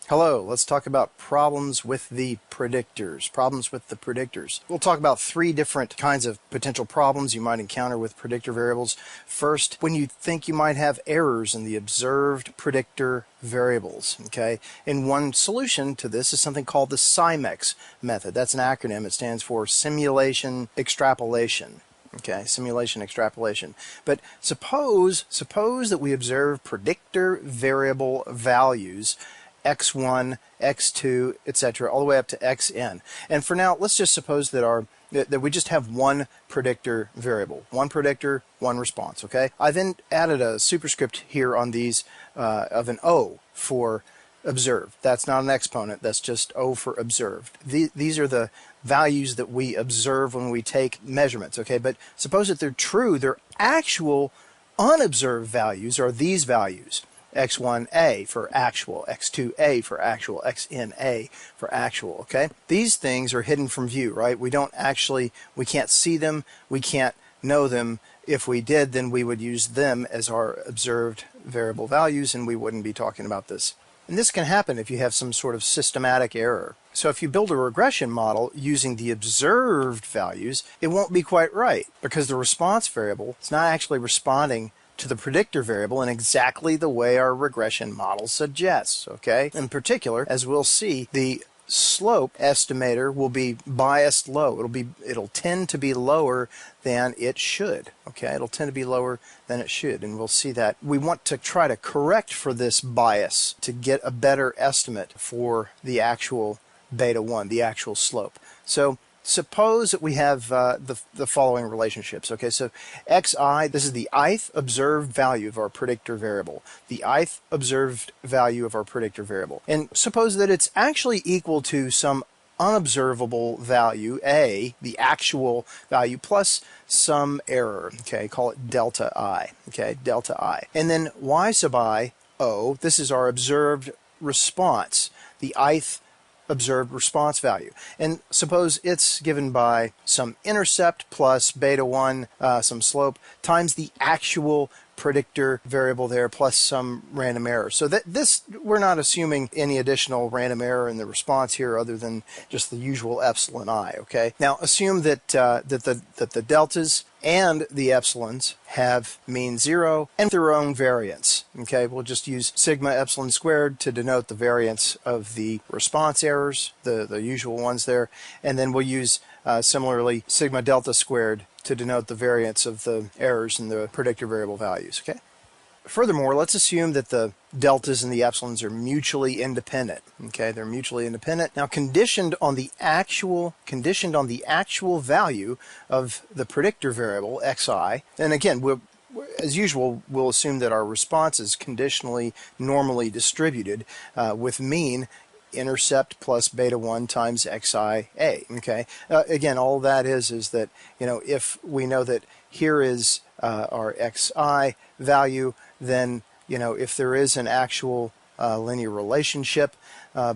Hello, let's talk about problems with the predictors. We'll talk about three different kinds of potential problems you might encounter with predictor variables. First, when you think you might have errors in the observed predictor variables. Okay, and one solution to this is something called the SIMEX method. That's an acronym. It stands for simulation extrapolation. Okay, simulation extrapolation. But suppose that we observe predictor variable values x1, x2, etc., all the way up to xn. And for now, let's just suppose that that we just have one predictor variable, one predictor, one response. Okay. I then added a superscript here on these of an O for observed. That's not an exponent. That's just O for observed. These are the values that we observe when we take measurements. Okay. But suppose that they're true. Their actual unobserved values are these values. x1a for actual, x2a for actual, xna for actual. Okay, these things are hidden from view, right? We can't see them, we can't know them. If we did, then we would use them as our observed variable values, and we wouldn't be talking about this. And this can happen if you have some sort of systematic error. So if you build a regression model using the observed values, it won't be quite right, because the response variable is not actually responding to the predictor variable in exactly the way our regression model suggests. Okay, in particular, as we'll see, the slope estimator will be biased low. It'll tend to be lower than it should. Okay, it'll tend to be lower than it should, and we'll see that. We want to try to correct for this bias to get a better estimate for the actual beta 1, the actual slope. So suppose that we have the following relationships. Okay, so xi, this is the ith observed value of our predictor variable. The ith observed value of our predictor variable. And suppose that it's actually equal to some unobservable value, a, the actual value, plus some error. Okay, call it delta I. Okay, delta I. And then y sub I, o, this is our observed response, the ith observed response value. And suppose it's given by some intercept plus beta 1, some slope, times the actual predictor variable there plus some random error. So we're not assuming any additional random error in the response here other than just the usual epsilon I. Okay. Now assume that the deltas and the epsilons have mean 0 and their own variance. Okay, we'll just use sigma epsilon squared to denote the variance of the response errors, the usual ones there, and then we'll use similarly sigma delta squared to denote the variance of the errors in the predictor variable values. Okay. Furthermore, let's assume that the deltas and the epsilons are mutually independent. Okay, they're mutually independent. Now, conditioned on the actual value of the predictor variable xi, and again, as usual, we'll assume that our response is conditionally normally distributed with mean intercept plus beta 1 times xia. Okay, again, all that is that, if we know that here is our xi value, then if there is an actual linear relationship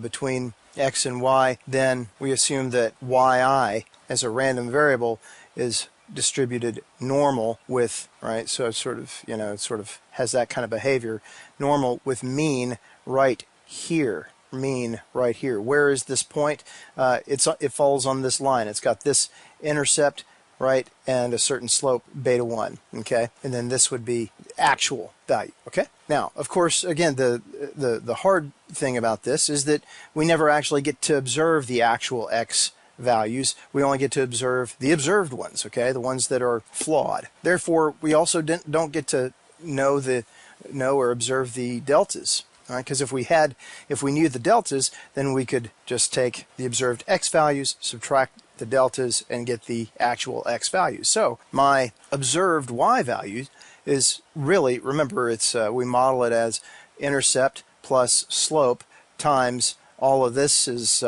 between x and y, then we assume that yi as a random variable is distributed normal with, right, so it sort of has that kind of behavior, normal with mean right here. Where is this point? It falls on this line. It's got this intercept, right, and a certain slope beta 1. Okay, and then this would be actual value. Okay, now of course, again, the hard thing about this is that we never actually get to observe the actual x values. We only get to observe the observed ones. Okay, the ones that are flawed. Therefore, we also don't get to know or observe the deltas. Right, because if we knew the deltas, then we could just take the observed x values, subtract the deltas, and get the actual x values. So my observed y value is really, remember, it's we model it as intercept plus slope times all of this is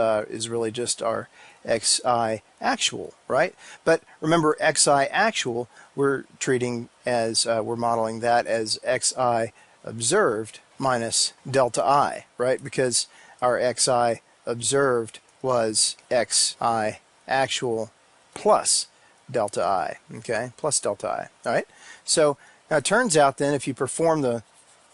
really just our xi actual, right? But remember, xi actual we're treating as we're modeling that as xi observed minus delta I, right? Because our xi observed was xi actual plus delta I, okay? Plus delta I, all right? So now it turns out then if you perform the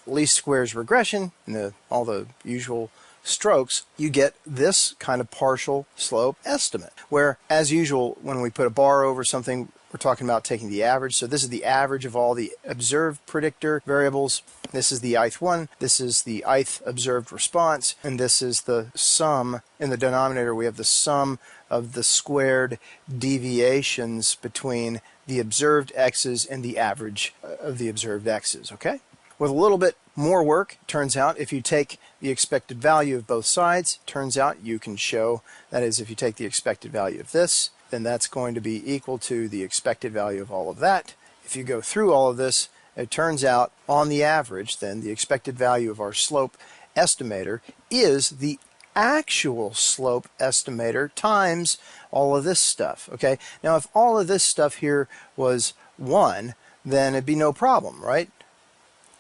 least squares regression and all the usual strokes, you get this kind of partial slope estimate, where, as usual, when we put a bar over something, we're talking about taking the average. So this is the average of all the observed predictor variables. This is the ith one, this is the ith observed response, and this is the sum. In the denominator, we have the sum of the squared deviations between the observed x's and the average of the observed x's, okay? With a little bit more work, turns out if you take the expected value of both sides, turns out you can show, that is, if you take the expected value of this, then that's going to be equal to the expected value of all of that. If you go through all of this, it turns out on the average, then the expected value of our slope estimator is the actual slope estimator times all of this stuff, okay? Now, if all of this stuff here was 1, then it'd be no problem, right?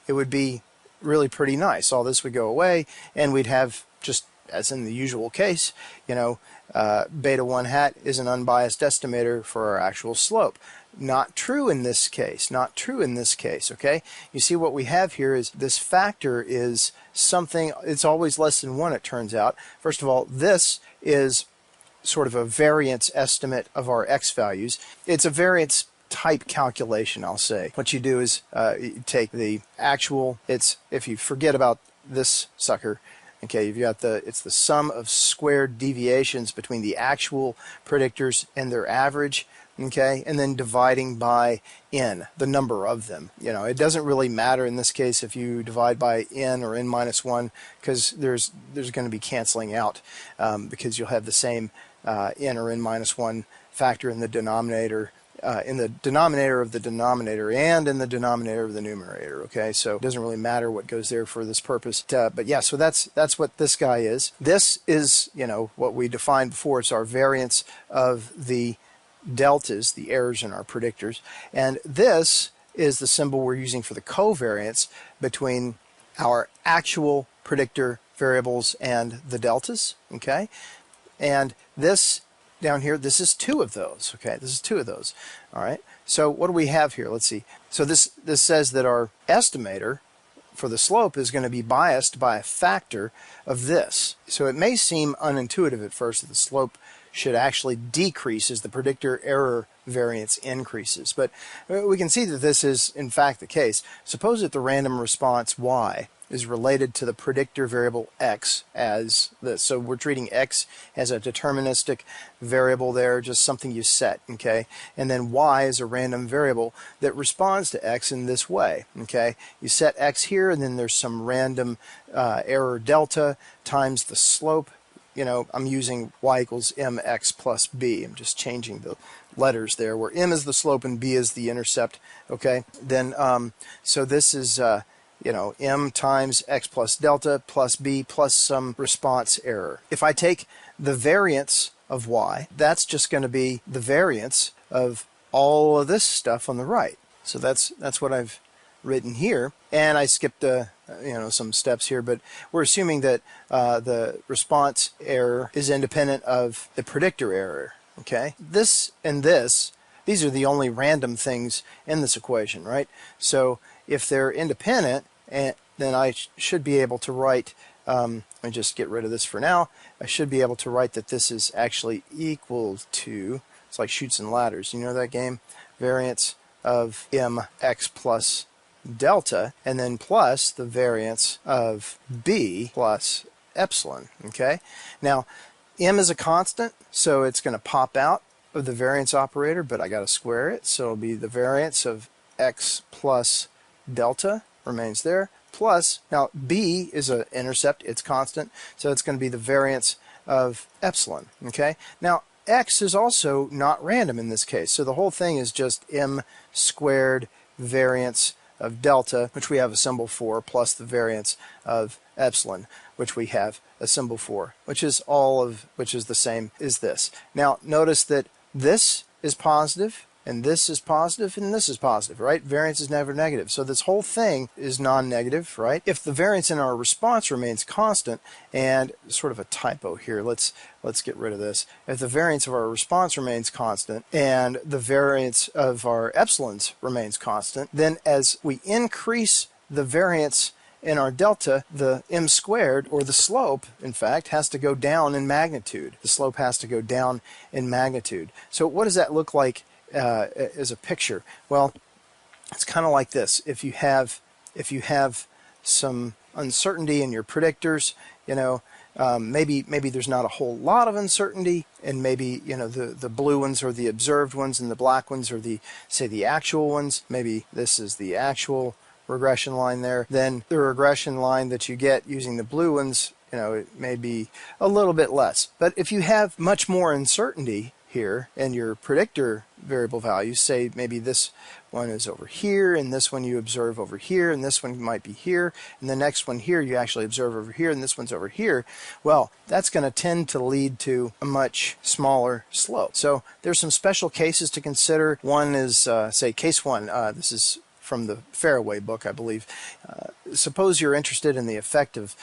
It would be really pretty nice. All this would go away, and we'd have, just as in the usual case, beta 1 hat is an unbiased estimator for our actual slope. Not true in this case. Not true in this case, okay? You see what we have here is this factor is something, it's always less than 1, it turns out. First of all, this is sort of a variance estimate of our x values. It's a variance type calculation, I'll say. What you do is you take the actual, if you forget about this sucker, okay, you've got it's the sum of squared deviations between the actual predictors and their average, okay, and then dividing by n, the number of them. It doesn't really matter in this case if you divide by n or n minus 1, because there's going to be canceling out, because you'll have the same n or n minus 1 factor in the denominator. In the denominator of the denominator and in the denominator of the numerator, okay? So it doesn't really matter what goes there for this purpose. But yeah, so that's what this guy is. This is, what we defined before. It's our variance of the deltas, the errors in our predictors. And this is the symbol we're using for the covariance between our actual predictor variables and the deltas, okay? And this down here, this is 2 of those, okay? This is 2 of those, all right? So what do we have here? Let's see. So this says that our estimator for the slope is going to be biased by a factor of this. So it may seem unintuitive at first that the slope should actually decrease as the predictor error variance increases. But we can see that this is, in fact, the case. Suppose that the random response y is related to the predictor variable x as this. So we're treating x as a deterministic variable there, just something you set, okay? And then y is a random variable that responds to x in this way, okay? You set x here, and then there's some random error delta times the slope. I'm using y equals mx plus b. I'm just changing the letters there, where m is the slope and b is the intercept, okay? Then, so this is m times x plus delta plus b plus some response error. If I take the variance of y, that's just going to be the variance of all of this stuff on the right. So that's what I've written here, and I skipped some steps here, but we're assuming that the response error is independent of the predictor error, okay? This and this, these are the only random things in this equation, right? So if they're independent, then I should be able to write, let me just get rid of this for now, I should be able to write that this is actually equal to, it's like Chutes and Ladders, you know that game? Variance of mx plus delta, and then plus the variance of b plus epsilon, okay? Now, m is a constant, so it's going to pop out of the variance operator, but I got to square it, so it'll be the variance of x plus delta remains there, plus, now b is an intercept, it's constant, so it's going to be the variance of epsilon, okay? Now, x is also not random in this case, so the whole thing is just m squared variance of delta, which we have a symbol for, plus the variance of epsilon, which we have a symbol for, which is the same as this. Now, notice that this is positive, and this is positive, and this is positive, right? Variance is never negative. So this whole thing is non-negative, right? If the variance in our response remains constant, and sort of a typo here, let's get rid of this. If the variance of our response remains constant, and the variance of our epsilons remains constant, then as we increase the variance in our delta, the m squared, or the slope, in fact, has to go down in magnitude. The slope has to go down in magnitude. So what does that look like as a picture? Well, it's kind of like this. If you have some uncertainty in your predictors, maybe there's not a whole lot of uncertainty, and maybe the blue ones are the observed ones and the black ones are the actual ones. Maybe this is the actual regression line there. Then the regression line that you get using the blue ones, it may be a little bit less. But if you have much more uncertainty here in your predictor variable values, say maybe this one is over here, and this one you observe over here, and this one might be here, and the next one here you actually observe over here, and this one's over here, well, that's going to tend to lead to a much smaller slope. So there's some special cases to consider. One is, say, case one. This is from the Fairway book, I believe. Suppose you're interested in the effect of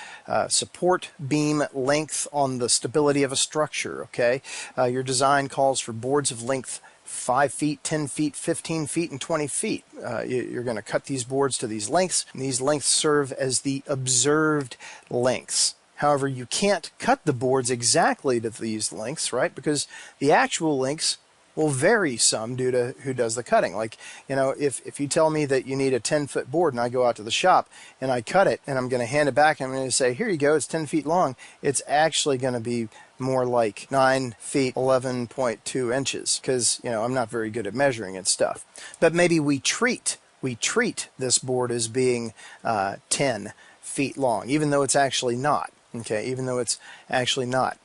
support beam length on the stability of a structure, okay? Your design calls for boards of length 5 feet, 10 feet, 15 feet, and 20 feet. You're going to cut these boards to these lengths, and these lengths serve as the observed lengths. However, you can't cut the boards exactly to these lengths, right? Because the actual lengths will vary some due to who does the cutting. Like, if you tell me that you need a 10-foot board and I go out to the shop and I cut it and I'm going to hand it back and I'm going to say, here you go, it's 10 feet long, it's actually going to be more like 9 feet 11.2 inches because, I'm not very good at measuring and stuff. But maybe we treat this board as being 10 feet long, even though it's actually not. Okay, even though it's actually not.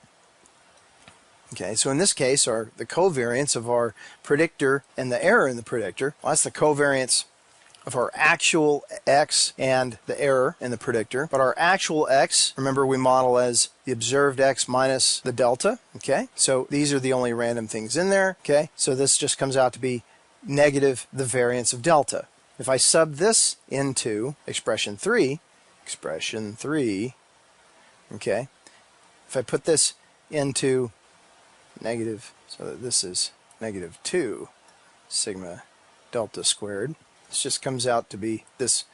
Okay, so in this case, the covariance of our predictor and the error in the predictor, well, that's the covariance of our actual x and the error in the predictor. But our actual x, remember, we model as the observed x minus the delta. Okay, so these are the only random things in there. Okay, so this just comes out to be negative the variance of delta. If I sub this into expression 3, okay, if I put this into negative, so that this is negative 2 sigma delta squared. This just comes out to be, this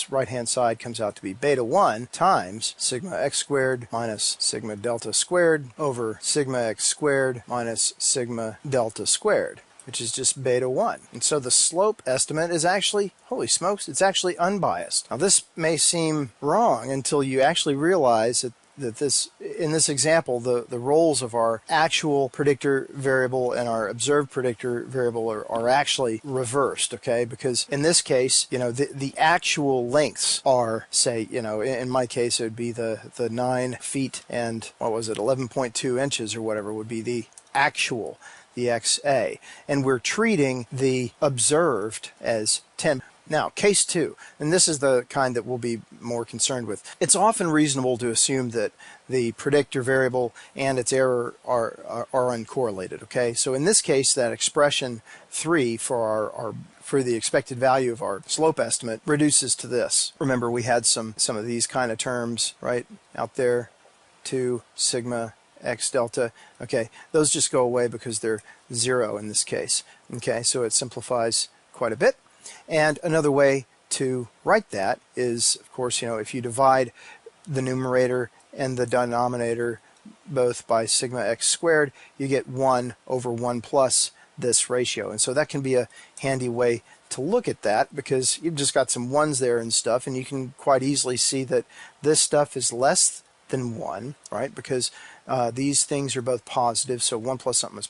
right hand side comes out to be beta 1 times sigma x squared minus sigma delta squared over sigma x squared minus sigma delta squared, which is just beta 1. And so the slope estimate is actually, holy smokes, it's actually unbiased. Now this may seem wrong until you actually realize that in this example, the roles of our actual predictor variable and our observed predictor variable are actually reversed, okay? Because in this case, the actual lengths are, say, in my case, it would be the 9 feet and, 11.2 inches or whatever would be the actual, the XA. And we're treating the observed as 10. Now, case 2, and this is the kind that we'll be more concerned with. It's often reasonable to assume that the predictor variable and its error are uncorrelated, okay? So in this case, that expression 3 for the expected value of our slope estimate reduces to this. Remember, we had some of these kind of terms, right, out there, 2 sigma x delta. Okay, those just go away because they're 0 in this case. Okay, so it simplifies quite a bit. And another way to write that is, of course, if you divide the numerator and the denominator both by sigma x squared, you get 1 over 1 plus this ratio. And so that can be a handy way to look at that, because you've just got some 1s there and stuff, and you can quite easily see that this stuff is less than 1, right? Because these things are both positive, so 1 plus something is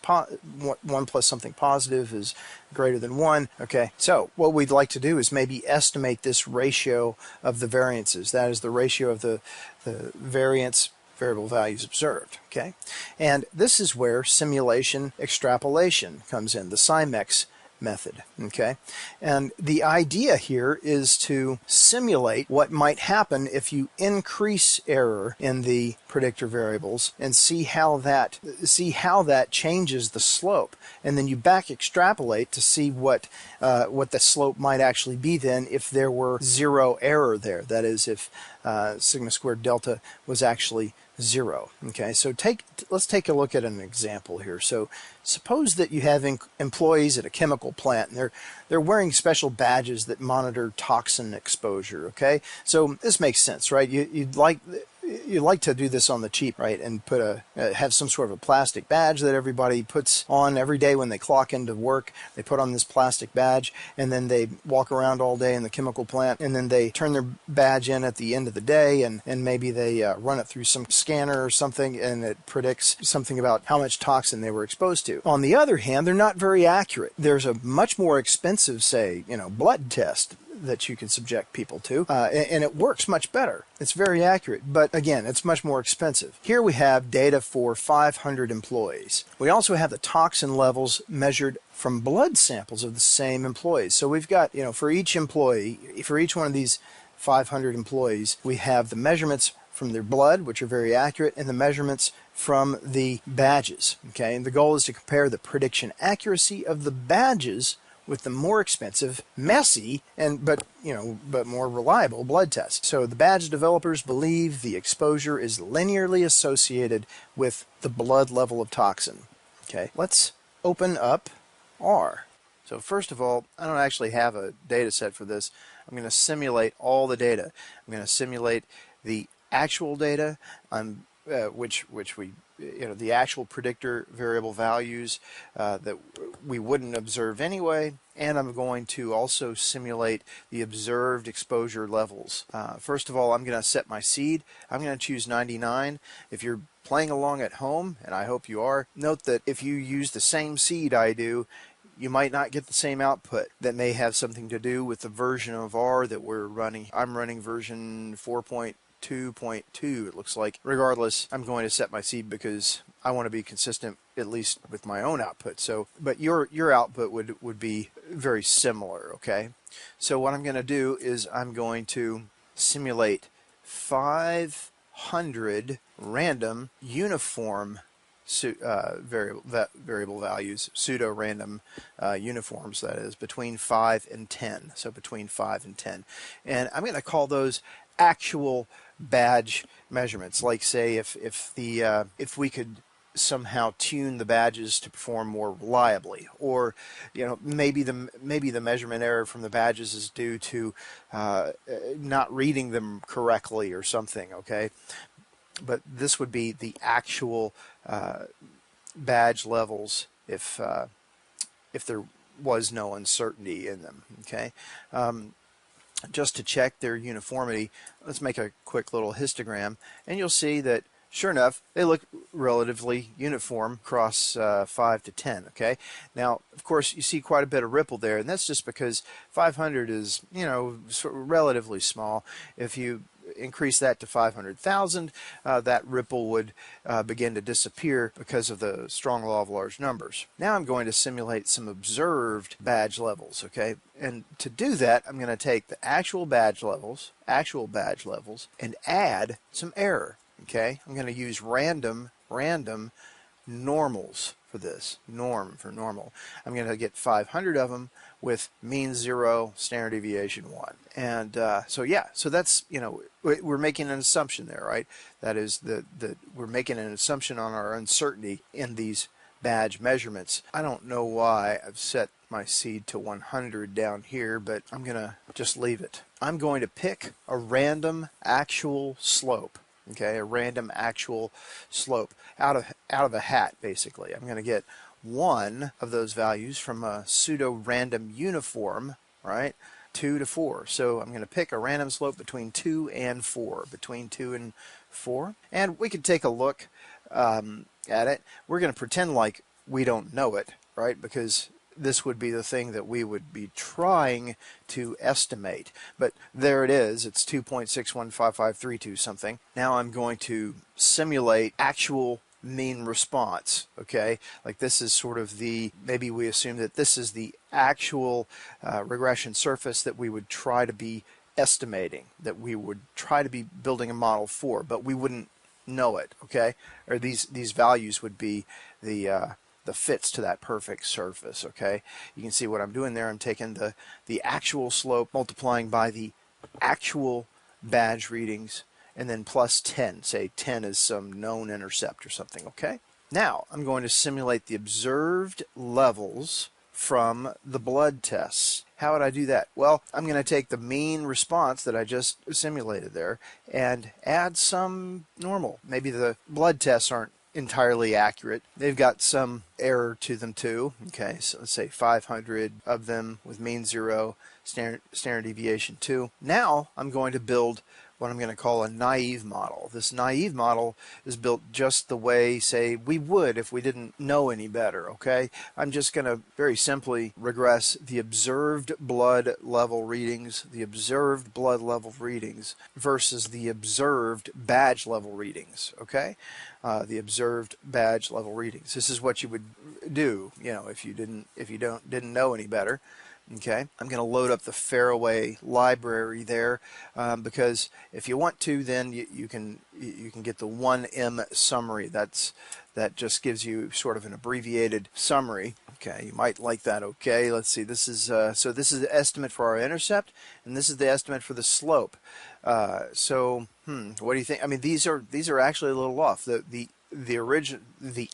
1 plus something positive is greater than 1. Okay, so what we'd like to do is maybe estimate this ratio of the variances. That is the ratio of the variance variable values observed. Okay, and this is where simulation extrapolation comes in, the SIMEX method. Okay, and the idea here is to simulate what might happen if you increase error in the predictor variables and see how that changes the slope, and then you back extrapolate to see what the slope might actually be then if there were 0 error there. That is, if sigma squared delta was actually 0. Okay, so let's take a look at an example here. So suppose that you have employees at a chemical plant, and they're wearing special badges that monitor toxin exposure. Okay, so this makes sense, right? You'd like to do this on the cheap, right? And put have some sort of a plastic badge that everybody puts on every day when they clock into work. They put on this plastic badge, and then they walk around all day in the chemical plant, and then they turn their badge in at the end of the day, and maybe they run it through some scanner or something, and it predicts something about how much toxin they were exposed to. On the other hand, they're not very accurate. There's a much more expensive, say, blood test that you can subject people to, and it works much better. It's very accurate, but again, it's much more expensive. Here we have data for 500 employees. We also have the toxin levels measured from blood samples of the same employees. So we've got, for each employee, for each one of these 500 employees, we have the measurements from their blood, which are very accurate, and the measurements from the badges. Okay, and the goal is to compare the prediction accuracy of the badges with the more expensive, messy, but more reliable blood tests. So the badge developers believe the exposure is linearly associated with the blood level of toxin. Okay, let's open up R. So first of all, I don't actually have a data set for this. I'm going to simulate all the data. I'm going to simulate the actual data, which we the actual predictor variable values that we wouldn't observe anyway, and I'm going to also simulate the observed exposure levels. First of all, I'm going to set my seed. I'm going to choose 99. If you're playing along at home, and I hope you are, note that if you use the same seed I do, you might not get the same output. That may have something to do with the version of R that we're running. I'm running version 4.2.2, it looks like. Regardless, I'm going to set my seed because I want to be consistent, at least with my own output. So, but your output would be very similar, okay? So what I'm going to do is I'm going to simulate 500 random uniform variable values, pseudo-random uniforms, that is, between 5 and 10. So between 5 and 10. And I'm going to call those actual badge measurements. Like, say, if we could somehow tune the badges to perform more reliably, or maybe the measurement error from the badges is due to not reading them correctly or something, okay? But this would be the actual badge levels if there was no uncertainty in them, okay? Just to check their uniformity, let's make a quick little histogram, and you'll see that sure enough, they look relatively uniform across 5 to 10, okay? Now, of course, you see quite a bit of ripple there, and that's just because 500 is, sort of relatively small. If you increase that to 500,000, that ripple would begin to disappear because of the strong law of large numbers. Now I'm going to simulate some observed badge levels, okay? And to do that, I'm going to take the actual badge levels, and add some error, okay? I'm going to use random normals for this, norm for normal. I'm going to get 500 of them with mean 0, standard deviation 1. And so that's, we're making an assumption there, right? That is that we're making an assumption on our uncertainty in these badge measurements. I don't know why I've set my seed to 100 down here, but I'm going to just leave it. I'm going to pick a random actual slope. Okay, a random actual slope out of a hat, basically. I'm going to get one of those values from a pseudo-random uniform, right? 2 to 4. So I'm going to pick a random slope between 2 and 4. Between 2 and 4. And we can take a look at it. We're going to pretend like we don't know it, right? Because this would be the thing that we would be trying to estimate. But there it is. It's 2.615532 something. Now I'm going to simulate actual mean response, okay? Like this is sort of maybe we assume that this is the actual regression surface that we would try to be estimating, that we would try to be building a model for, but we wouldn't know it, okay? Or these values would be the fits to that perfect surface, okay? You can see what I'm doing there. I'm taking the actual slope, multiplying by the actual badge readings, and then plus 10. Say 10 is some known intercept or something, okay? Now I'm going to simulate the observed levels from the blood tests. How would I do that? Well, I'm going to take the mean response that I just simulated there and add some normal. Maybe the blood tests aren't entirely accurate. They've got some error to them too. Okay, so let's say 500 of them with mean 0, standard deviation 2. Now I'm going to build what I'm going to call a naive model. This naive model is built just the way, say, we would if we didn't know any better, okay? I'm just going to very simply regress the observed blood level readings, versus the observed badge level readings, okay? The observed badge level readings. This is what you would do, you know, if you didn't know any better. Okay, I'm going to load up the Faraway library there because if you want to, then you can get the 1M summary. That just gives you sort of an abbreviated summary. Okay, you might like that. Okay, let's see. This is so this is the estimate for our intercept, and this is the estimate for the slope. What do you think? I mean, these are actually a little off. The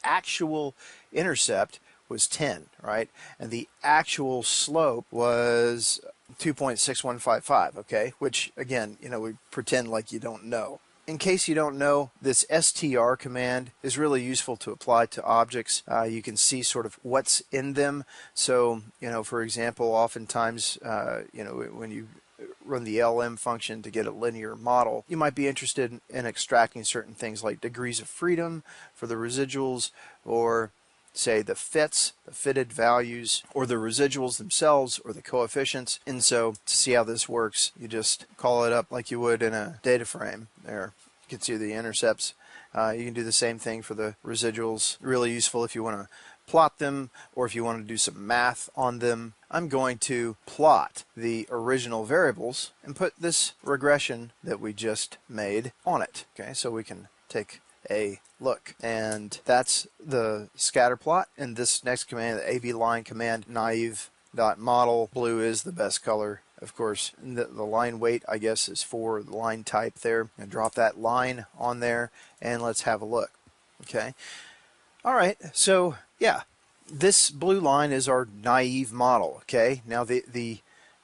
actual intercept was 10, right? And the actual slope was 2.6155, okay? Which, again, you know, we pretend like you don't know. In case you don't know, this str command is really useful to apply to objects. You can see sort of what's in them. So, you know, for example, oftentimes, you know, when you run the LM function to get a linear model, you might be interested in extracting certain things like degrees of freedom for the residuals, or say the fitted values, or the residuals themselves, or the coefficients. And so to see how this works, you just call it up like you would in a data frame. There, you can see the intercepts. You can do the same thing for the residuals. Really useful if you want to plot them, or if you want to do some math on them. I'm going to plot the original variables and put this regression that we just made on it. Okay, so we can take a look, and that's the scatter plot. And this next command, the AV line command, naive.model, blue is the best color, of course. The line weight, I guess, is for the line type there. And drop that line on there, and let's have a look. Okay, all right, so yeah, this blue line is our naive model. Okay, now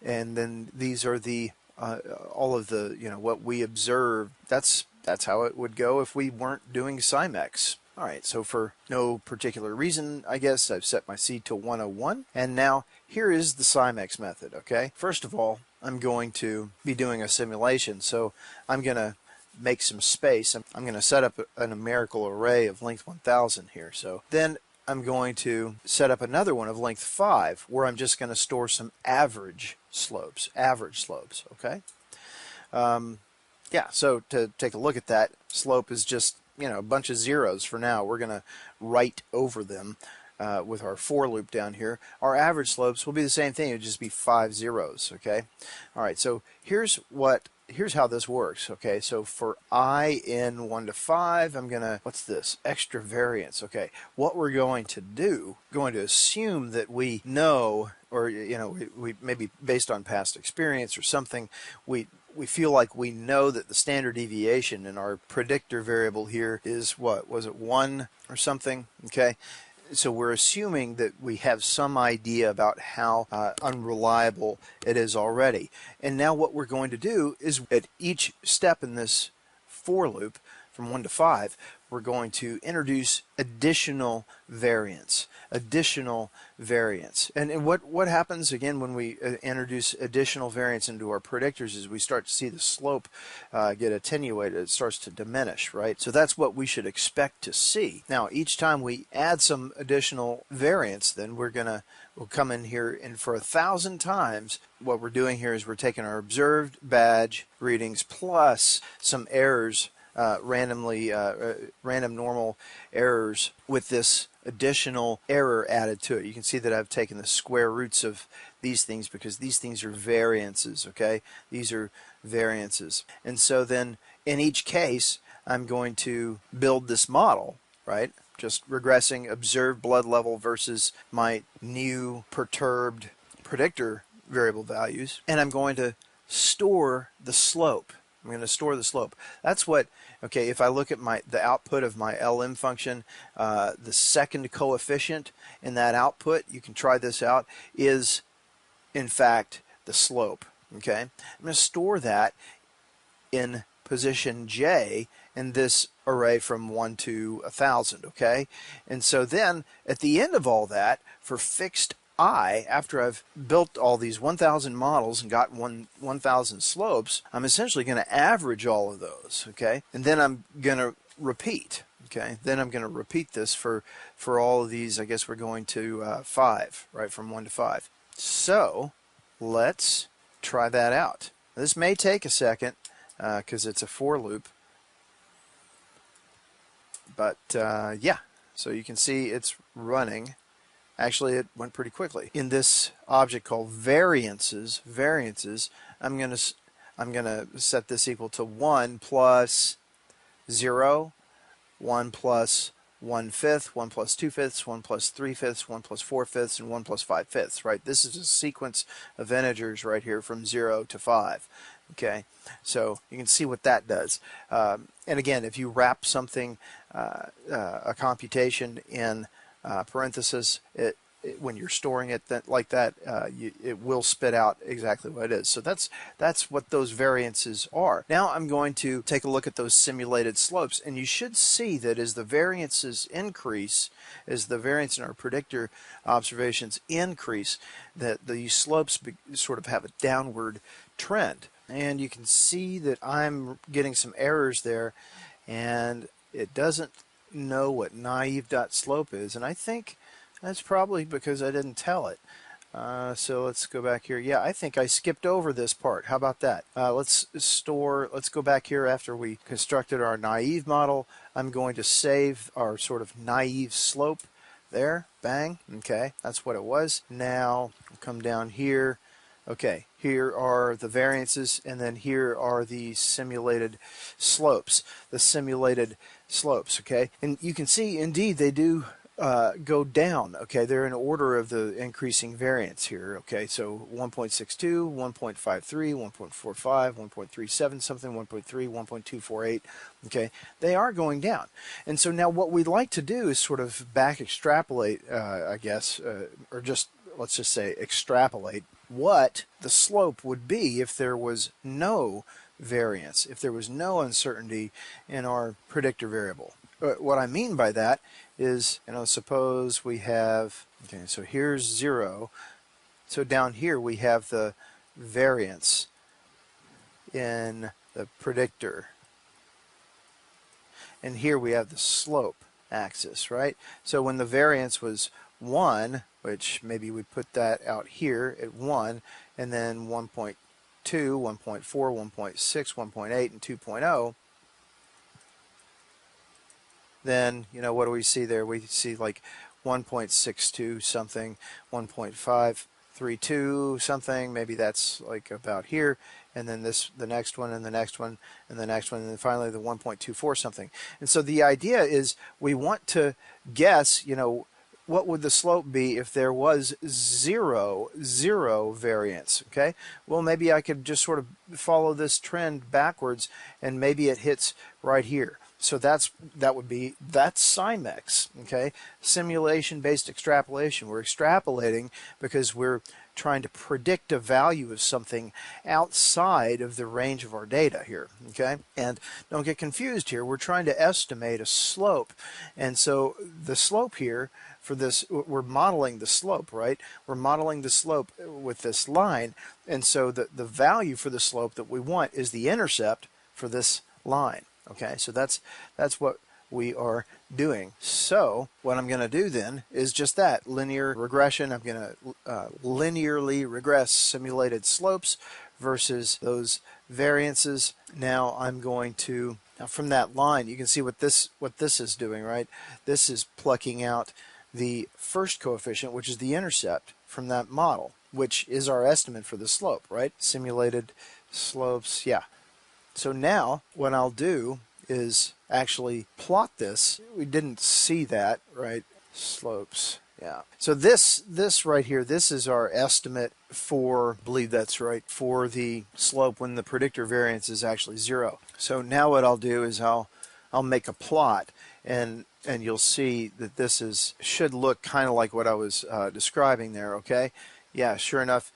and then these are the all of the, you know, what we observed. That's how it would go if we weren't doing SIMEX. All right, so for no particular reason, I guess, I've set my seed to 101. And now here is the SIMEX method, okay? First of all, I'm going to be doing a simulation, so I'm going to make some space. I'm going to set up a numerical array of length 1000 here. So then I'm going to set up another one of length 5, where I'm just going to store some average slopes, okay? Yeah, so to take a look at that, slope is just, you know, a bunch of zeros for now. We're going to write over them with our for loop down here. Our average slopes will be the same thing. It would just be 5 zeros, okay? All right, so here's how this works, okay? So for I in 1 to 5, I'm going to, what's this? Extra variance, okay? What we're going to do, going to assume that we know, or, you know, we maybe based on past experience or something, we feel like we know that the standard deviation in our predictor variable here is, what was it, 1 or something, okay? So we're assuming that we have some idea about how unreliable it is already. And now what we're going to do is, at each step in this for loop from 1 to 5, we're going to introduce additional variance. And what happens again when we introduce additional variance into our predictors is we start to see the slope get attenuated. It starts to diminish, right? So that's what we should expect to see. Now, each time we add some additional variance, then we'll come in here, and for 1,000 times, what we're doing here is we're taking our observed badge readings plus some errors, random normal errors, with this additional error added to it. You can see that I've taken the square roots of these things because these things are variances, okay? These are variances. And so then in each case, I'm going to build this model, right? Just regressing observed blood level versus my new perturbed predictor variable values. And I'm going to store the slope. I'm going to store the slope. That's what, okay, if I look at the output of my LM function, the second coefficient in that output, you can try this out, is in fact the slope. Okay, I'm going to store that in position J in this array from 1 to 1,000. Okay, and so then at the end of all that, for fixed I, after I've built all these 1,000 models and got 1,000 slopes, I'm essentially going to average all of those. Okay, and then I'm going to repeat. Okay, then I'm going to repeat this for all of these. I guess we're going to 5, right, from 1 to 5. So let's try that out. This may take a second because it's a for loop, but yeah, so you can see it's running. Actually, it went pretty quickly. In this object called variances, I'm gonna set this equal to 1 plus 0, 1 plus 1/5, 1 plus 2/5, 1 plus 3/5, 1 plus 4/5, and 1 plus 5/5. Right? This is a sequence of integers right here from 0 to 5. Okay, so you can see what that does. And again, if you wrap something, a computation in parenthesis, when you're storing it like that, it will spit out exactly what it is. So that's what those variances are. Now I'm going to take a look at those simulated slopes, and you should see that as the variances increase, as the variance in our predictor observations increase, that the slopes sort of have a downward trend. And you can see that I'm getting some errors there, and it doesn't know what naive.slope is, and I think that's probably because I didn't tell it. So let's go back here. Yeah, I think I skipped over this part. How about that? Let's go back here after we constructed our naive model. I'm going to save our sort of naive slope there. Bang. Okay, that's what it was. Now we'll come down here. Okay, here are the variances, and then here are the simulated slopes. Okay, and you can see indeed they do go down. Okay, they're in order of the increasing variance here. Okay, so 1.62, 1.53, 1.45, 1.37 something, 1.3, 1.248. Okay, they are going down. And so now what we'd like to do is sort of back extrapolate, I guess, or just let's just say extrapolate what the slope would be if there was no variance, if there was no uncertainty in our predictor variable. What I mean by that is, suppose we have, okay, so here's 0. So down here we have the variance in the predictor. And here we have the slope axis, right? So when the variance was 1, which maybe we put that out here at 1, and then 1.2, 1.4, 1.6, 1.8, and 2.0, then, what do we see there? We see like 1.62 something, 1.532 something, maybe that's like about here, and then the next one, and the next one, and the next one, and then finally the 1.24 something. And so the idea is we want to guess, what would the slope be if there was zero variance? Okay, well, maybe I could just sort of follow this trend backwards, and maybe it hits right here. So that's SIMEX. Okay, simulation-based extrapolation. We're extrapolating because we're trying to predict a value of something outside of the range of our data here. Okay, and don't get confused here. We're trying to estimate a slope, and so the slope here for this, we're modeling the slope, right? We're modeling the slope with this line, and so the value for the slope that we want is the intercept for this line. Okay, so that's what we are doing. So what I'm going to do then is just that, linear regression. I'm going to linearly regress simulated slopes versus those variances. Now I'm going to, from that line, you can see what this is doing, right? This is plucking out the first coefficient, which is the intercept from that model, which is our estimate for the slope, right? Simulated slopes, yeah. So now what I'll do is actually plot this. We didn't see that, right? Slopes. Yeah. So this right here, this is our estimate for, I believe that's right, for the slope when the predictor variance is actually 0. So now what I'll do is I'll make a plot, and you'll see that this should look kind of like what I was describing there. Okay. Yeah, sure enough.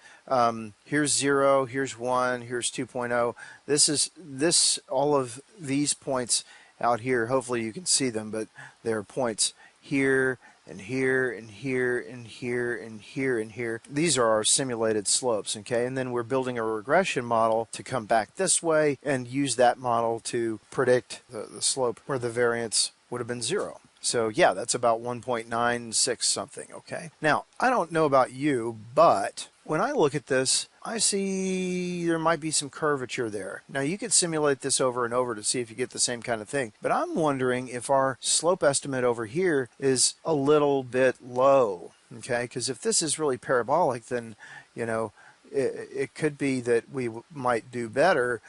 Here's 0, here's 1, here's 2.0. All of these points out here, hopefully you can see them, but there are points here and here and here and here and here and here. These are our simulated slopes, okay? And then we're building a regression model to come back this way and use that model to predict the slope where the variance would have been 0. So yeah, that's about 1.96 something, okay? Now, I don't know about you, but when I look at this, I see there might be some curvature there. Now, you could simulate this over and over to see if you get the same kind of thing, but I'm wondering if our slope estimate over here is a little bit low, okay? Because if this is really parabolic, then, you know, it could be that we might do better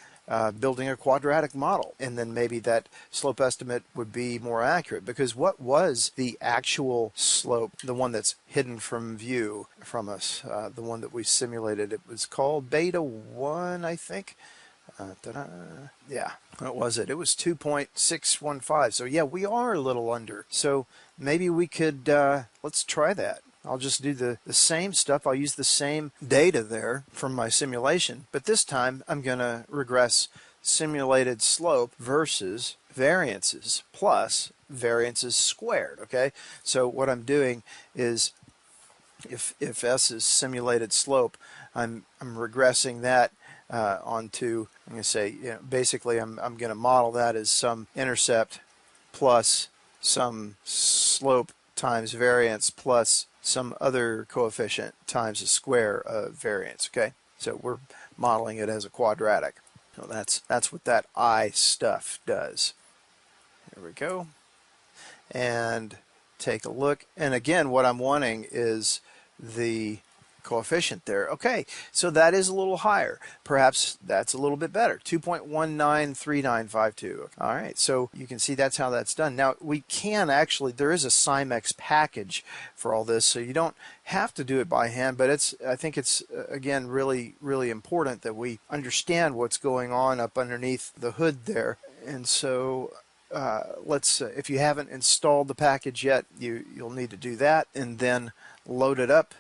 building a quadratic model, and then maybe that slope estimate would be more accurate. Because what was the actual slope, the one that's hidden from view from us, the one that we simulated? It was called beta 1, I think. Yeah, what was it? It was 2.615. So yeah, we are a little under. So maybe we could, let's try that. I'll just do the same stuff. I'll use the same data there from my simulation, but this time I'm going to regress simulated slope versus variances plus variances squared, okay? So what I'm doing is if S is simulated slope, I'm regressing that onto, I'm going to say, you know, basically I'm going to model that as some intercept plus some slope times variance plus some other coefficient times the square of variance, okay? So we're modeling it as a quadratic. So that's what that I stuff does. There we go. And take a look. And again, what I'm wanting is the coefficient there. Okay, so that is a little higher. Perhaps that's a little bit better. 2.193952. All right, so you can see that's how that's done. Now, we can actually, there is a SIMEX package for all this, so you don't have to do it by hand, but I think it's, again, really, really important that we understand what's going on up underneath the hood there. And so let's, if you haven't installed the package yet, you'll need to do that and then load it up.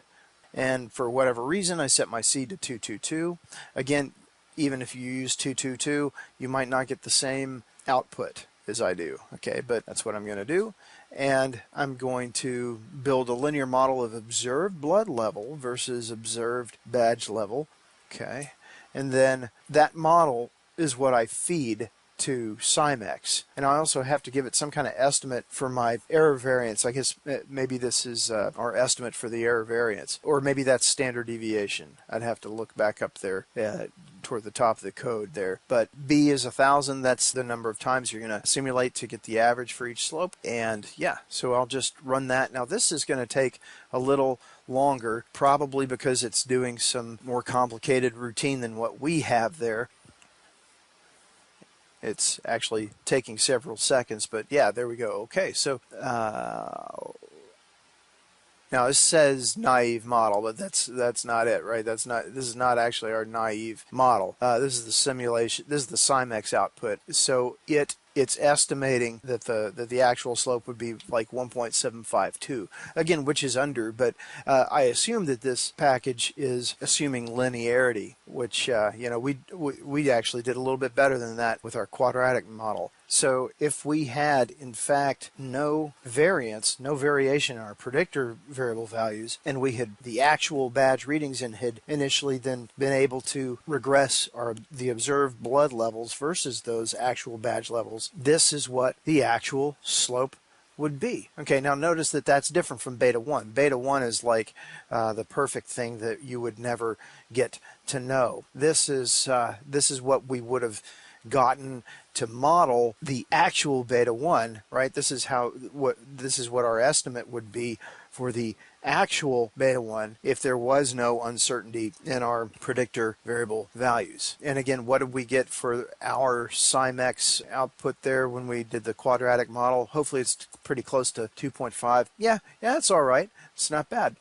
And for whatever reason, I set my seed to 222. Again, even if you use 222, you might not get the same output as I do. Okay, but that's what I'm going to do. And I'm going to build a linear model of observed blood level versus observed badge level. Okay, and then that model is what I feed to SIMEX, and I also have to give it some kind of estimate for my error variance. I guess maybe this is our estimate for the error variance, or maybe that's standard deviation. I'd have to look back up there toward the top of the code there. But B is 1,000. That's the number of times you're going to simulate to get the average for each slope. And yeah, so I'll just run that. Now this is going to take a little longer, probably because it's doing some more complicated routine than what we have there. It's actually taking several seconds, but yeah, there we go. Okay, so now it says naive model, but that's not it, right? This is not actually our naive model. This is the simulation. This is the SIMEX output. So it's estimating that the actual slope would be like 1.752, again, which is under, but I assume that this package is assuming linearity, which you know, we actually did a little bit better than that with our quadratic model. So if we had, in fact, no variance, no variation in our predictor variable values, and we had the actual badge readings and had initially then been able to regress the observed blood levels versus those actual badge levels, this is what the actual slope would be. Okay, now notice that that's different from beta 1. Beta 1 is like the perfect thing that you would never get to know. This is what we would have gotten to model the actual beta 1, right? This is what our estimate would be for the actual beta 1 if there was no uncertainty in our predictor variable values. And again, what did we get for our SIMEX output there when we did the quadratic model? Hopefully it's pretty close to 2.5. Yeah, it's all right. It's not bad.